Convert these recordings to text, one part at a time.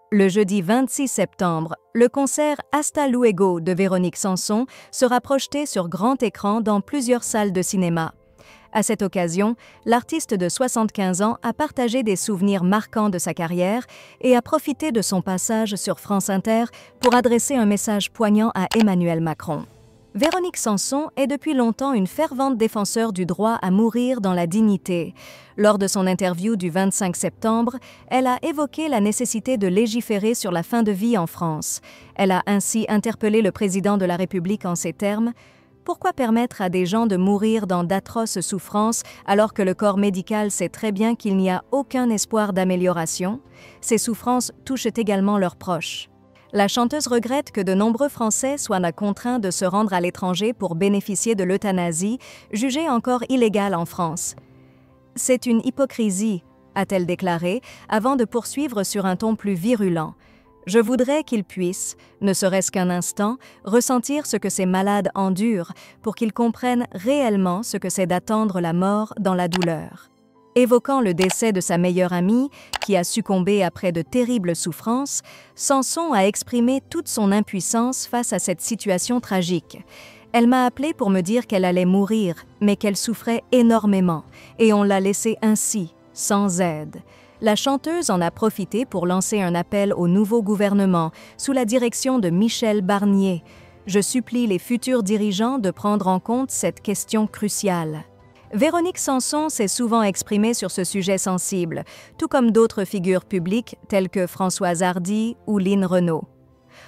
Le jeudi 26 septembre, le concert Hasta Luego de Véronique Sanson sera projeté sur grand écran dans plusieurs salles de cinéma. À cette occasion, l'artiste de 75 ans a partagé des souvenirs marquants de sa carrière et a profité de son passage sur France Inter pour adresser un message poignant à Emmanuel Macron. Véronique Sanson est depuis longtemps une fervente défenseur du droit à mourir dans la dignité. Lors de son interview du 25 septembre, elle a évoqué la nécessité de légiférer sur la fin de vie en France. Elle a ainsi interpellé le président de la République en ces termes: « Pourquoi permettre à des gens de mourir dans d'atroces souffrances alors que le corps médical sait très bien qu'il n'y a aucun espoir d'amélioration? Ces souffrances touchent également leurs proches. » La chanteuse regrette que de nombreux Français soient contraints de se rendre à l'étranger pour bénéficier de l'euthanasie, jugée encore illégale en France. « C'est une hypocrisie », a-t-elle déclaré, avant de poursuivre sur un ton plus virulent. « Je voudrais qu'ils puissent, ne serait-ce qu'un instant, ressentir ce que ces malades endurent pour qu'ils comprennent réellement ce que c'est d'attendre la mort dans la douleur. » Évoquant le décès de sa meilleure amie, qui a succombé après de terribles souffrances, Sanson a exprimé toute son impuissance face à cette situation tragique. « Elle m'a appelée pour me dire qu'elle allait mourir, mais qu'elle souffrait énormément, et on l'a laissée ainsi, sans aide. » La chanteuse en a profité pour lancer un appel au nouveau gouvernement, sous la direction de Michel Barnier. « Je supplie les futurs dirigeants de prendre en compte cette question cruciale. » Véronique Sanson s'est souvent exprimée sur ce sujet sensible, tout comme d'autres figures publiques telles que Françoise Hardy ou Line Renaud.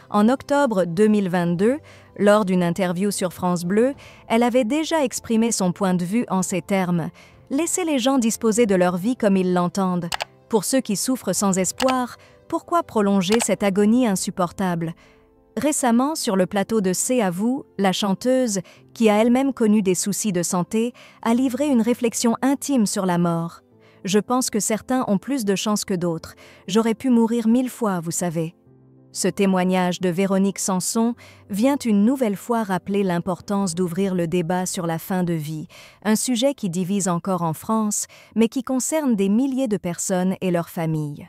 En octobre 2022, lors d'une interview sur France Bleu, elle avait déjà exprimé son point de vue en ces termes: « Laissez les gens disposer de leur vie comme ils l'entendent. Pour ceux qui souffrent sans espoir, pourquoi prolonger cette agonie insupportable ? » Récemment, sur le plateau de C'est à vous, la chanteuse, qui a elle-même connu des soucis de santé, a livré une réflexion intime sur la mort. « Je pense que certains ont plus de chance que d'autres. J'aurais pu mourir 1000 fois, vous savez. » Ce témoignage de Véronique Sanson vient une nouvelle fois rappeler l'importance d'ouvrir le débat sur la fin de vie, un sujet qui divise encore en France, mais qui concerne des milliers de personnes et leurs familles.